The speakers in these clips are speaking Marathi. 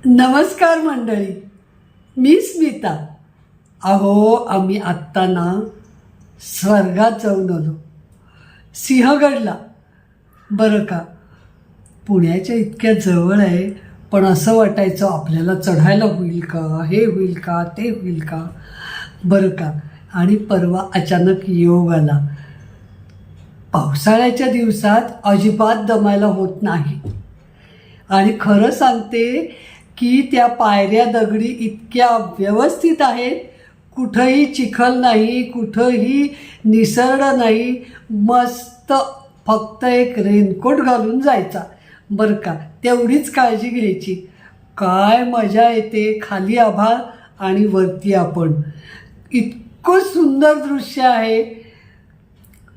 नमस्कार मंडळी, मी स्मिता. अहो, आम्ही आत्ता ना स्वर्गात जाऊन आलो, सिंहगडला. बरं का, पुण्याच्या इतक्या जवळ आहे, पण असं वाटायचं आपल्याला चढायला होईल का, हे होईल का, ते होईल का. बरं का, आणि परवा अचानक योग आला. पावसाळ्याच्या दिवसात अजिबात दमायला होत नाही. आणि खरं सांगते की त्या पायऱ्या दगडी इतक्या व्यवस्थित आहेत, कुठंही चिखल नाही, कुठंही निसरड नाही. मस्त, फक्त एक रेनकोट घालून जायचा. बरं का, तेवढीच काळजी घ्यायची. काय मजा येते. खाली आभाळ आणि वरती आपण. इतकं सुंदर दृश्य आहे,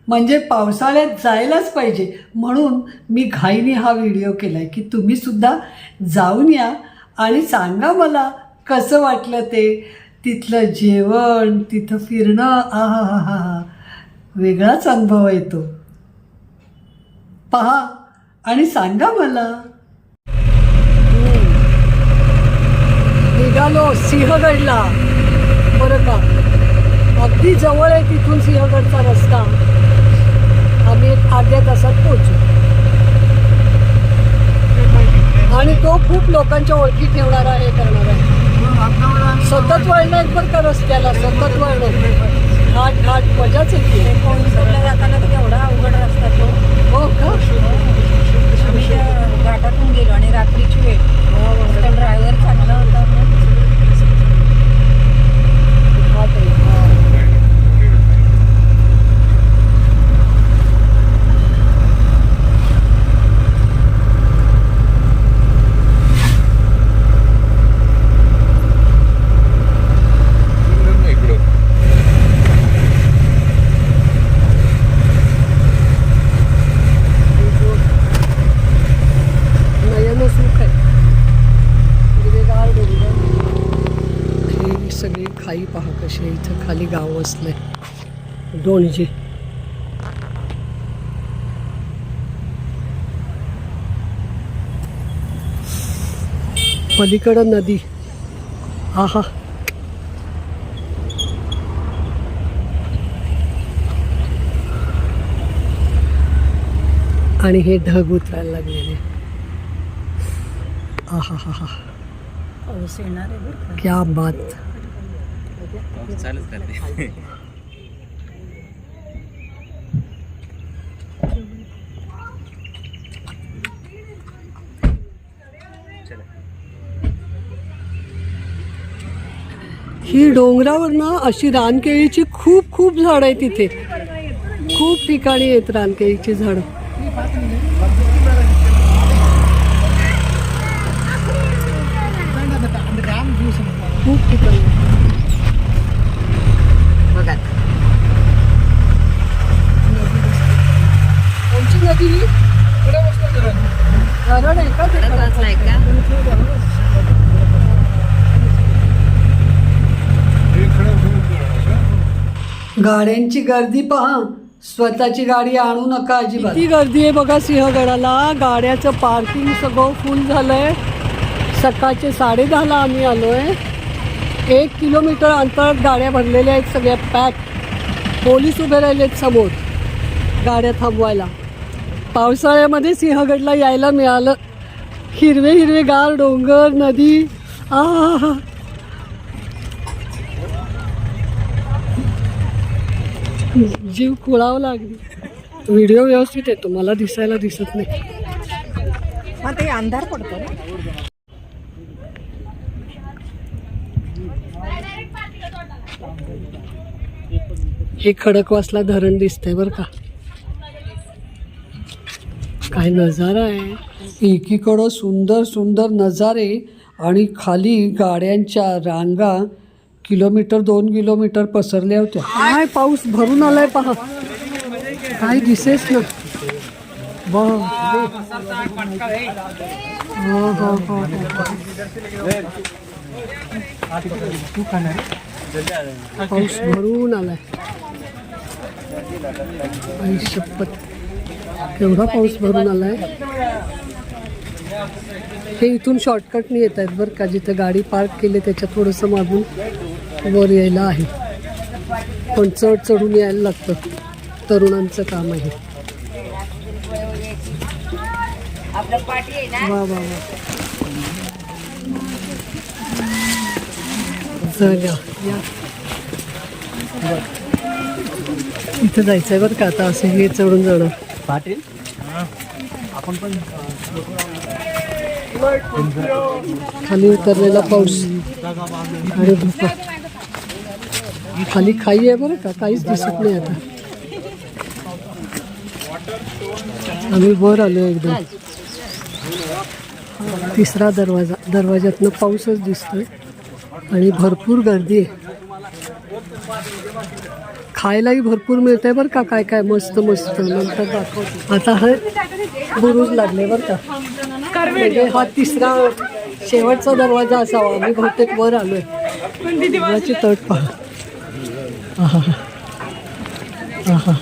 म्हणजे पावसाळ्यात जायलाच पाहिजे. म्हणून मी घाईने हा व्हिडिओ केला आहे की तुम्हीसुद्धा जाऊन या आणि सांगा मला कसं वाटलं ते. तिथलं जेवण, तिथं फिरणं, आहा हा हा हा, वेगळाच अनुभव येतो. पहा आणि सांगा मला. निघालो सिंहगडला. बरं का, अगदी जवळ आहे तिथून सिंहगडचा रस्ता. आम्ही एक अर्ध्या तासात पोहोचू. आणि तो खूप लोकांच्या ओळखी ठेवणारा हे करणार आहे. सतत वळणं आहेत बरं का रस्त्याला, सतत वळणं. घाट घाट मजाच येते. कोणीसरला जाताना तर एवढा अवघड रस्ता तो. हो का, आम्ही त्या घाटातून गेलो आणि रात्रीची वेळ. तर ड्रायव्हर चांगला होता. घाट आहे. सगळी खाई पहा कशी आहे. इथं खाली गाव वसलंय दोनजी. पलीकडं नदी. आहा, आणि हे ढग उतरायला लागलेले. आहा हा हा, पाऊस येणार आहे बरं का. क्या बात. चालूच करते. ही डोंगरावर ना अशी रानकेळीची खूप खूप झाडं आहेत तिथे. खूप ठिकाणी आहेत रानकेळीची झाडं. खूप ठिकाणी. बघा कोणची नदी ही? धरण आहे का ते? वाचलाय का. गाड्यांची गर्दी पहा. स्वतःची गाडी आणू नका अजिबात. किती गर्दी आहे बघा सिंहगडाला. गाड्याचं पार्किंग सगळं फुल झालंय. सकाळचे 10:30ला आम्ही आलोय. 1 किलोमीटर अंतरात गाड्या भरलेल्या आहेत, सगळ्या पॅक. पोलीस उभे राहिलेत समोर गाड्या थांबवायला. पावसाळ्यामध्ये सिंहगडला यायला मिळालं. हिरवे हिरवे गार डोंगर, नदी. आहा, जीव खुळावं लागली. व्हिडिओ व्यवस्थित येतो, मला दिसायला दिसत नाही. हा, ते अंधार पडतो ना. हे खडकवासला धरण दिसतंय बरं का. काय नजारा आहे. एकीकडं सुंदर सुंदर नजारे आणि खाली गाड्यांच्या रांगा किलोमीटर 2 किलोमीटर पसरल्या होत्या. काय पाऊस भरून आलाय पहा. काय दिसेच ना. पाऊस भरून आलाय. आई शपथ, केवढा पाऊस भरून आलाय. हे इथून शॉर्टकटने येत आहेत बरं का. जिथं गाडी पार्क केली त्याच्या थोडंसं मागून वर यायला आहे, पण चढून यायला लागतं. तरुणांचं काम आहे. वा वा वा. चला या, इथं जायचं आहे बरं का आता. असं हे चढून जाणं. पाटील आपण पण खाली उतरलेला पाऊस आणि धुका. खाली खाई आहे बरं का, काहीच दिसत नाही आता. आम्ही वर आलो एकदम. तिसरा दरवाजातनं पाऊसच दिसतोय आणि भरपूर गर्दी आहे. खायलाही भरपूर मिळतंय बरं का. काय काय मस्त मस्त नंतर दाखवतो. आता हे बुरुज लागले बरं का. म्हणजे हा तिसरा शेवटचा दरवाजा असावा. आम्ही बहुतेक वर आलोय. देवाची तट पहा. आहा आहा.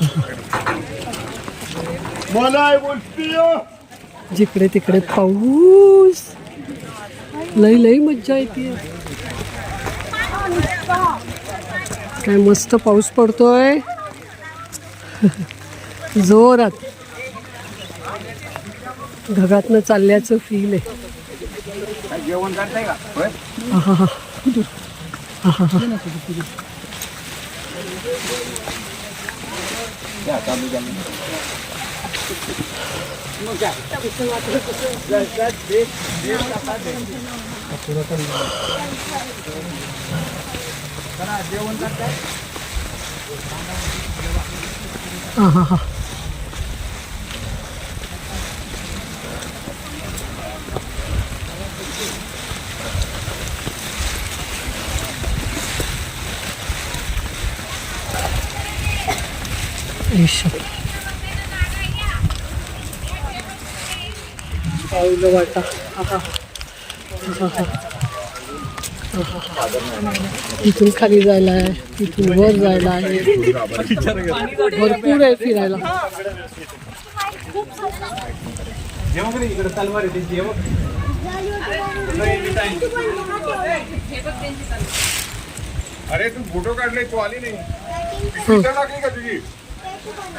जिकडे तिकडे पाऊस. लई मज्जा येते. काय मस्त पाऊस पडतोय जोरात. ढगातनं चालल्याचं फील आहे. आहा आहा. आहा. पाऊलं वाटा. इथून खाली जायला आहे, इथून वर जायला आहे. भरपूर आहे फिरायला. अरे तू फोटो काढले, तू आली नाही. टाकली का तुझी?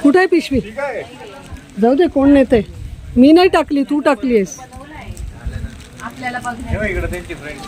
कुठे आहे पिशवी? जाऊ दे, कोण नेते. मी नाही टाकली, तू टाकलीस. इकडे त्यांची फ्रेंड.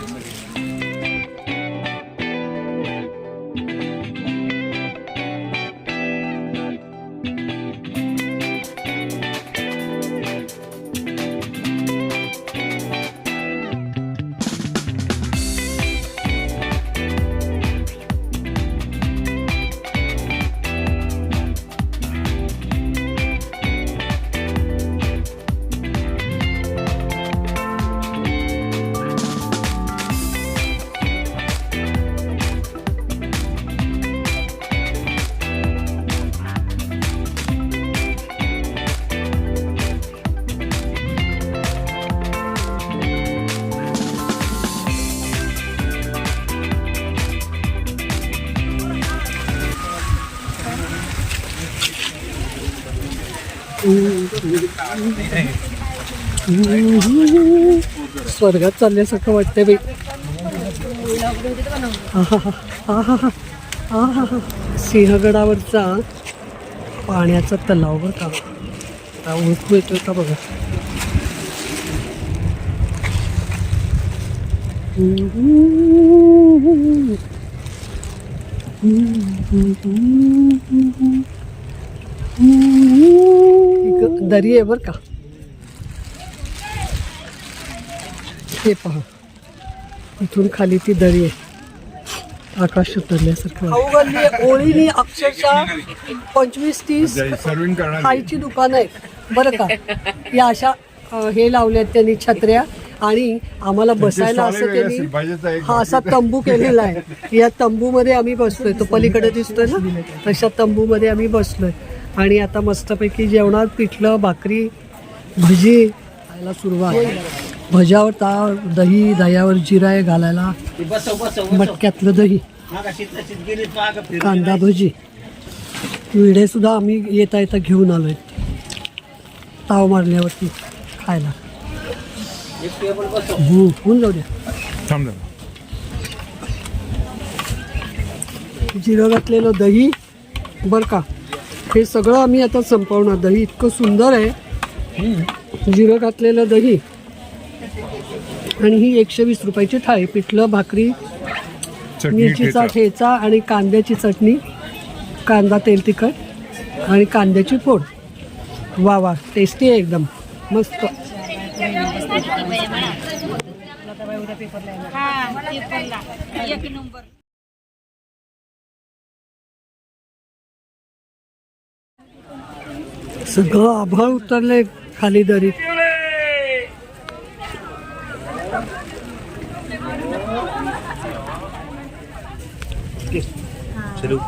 स्वर्गात चालल्यासारखं वाटतंय बाई. सिंहगडावरचा पाण्याचा तलाव बरं का. आता ओळखू येतोय का बघा. दरी आहे बरं का. हे पहा, इथून खाली ती दरी आहे. आकाश उतरल्यासारखं. ओळीनी अक्षरशः 25-30 खायची दुकानं आहेत बरं का. या अशा हे लावल्यात त्यांनी छत्र्या आणि आम्हाला बसायला असं त्यांनी हा असा तंबू केलेला आहे. या तंबूमध्ये आम्ही बसलोय. तो पलीकडे दिसतोय ना, तशा तंबूमध्ये आम्ही बसलोय. आणि आता मस्तपैकी जेवणात पिठलं, भाकरी, भजी खायला सुरुवात. भज्यावर दही, दह्यावर जिरा आहे घालायला. मटक्यातलं दही, कांदा भजी. विडे सुद्धा आम्ही येता येता घेऊन आलोय ताव मारल्यावरती खायला. होऊन जाऊ द्या. थांब जिरं घातलेलं दही बरं का, हे सगळं आम्ही आता संपवणार. दही इतकं सुंदर आहे, जिरं घातलेलं दही. आणि ही 120 रुपयाची थाळी. पिठलं, भाकरी, मिरचीचा ठेचा आणि कांद्याची चटणी, कांदा तेल तिखट आणि कांद्याची फोड. वा वा, टेस्टी आहे एकदम, मस्त. सगळं आभाळ उतरले खाली दरीत. चलो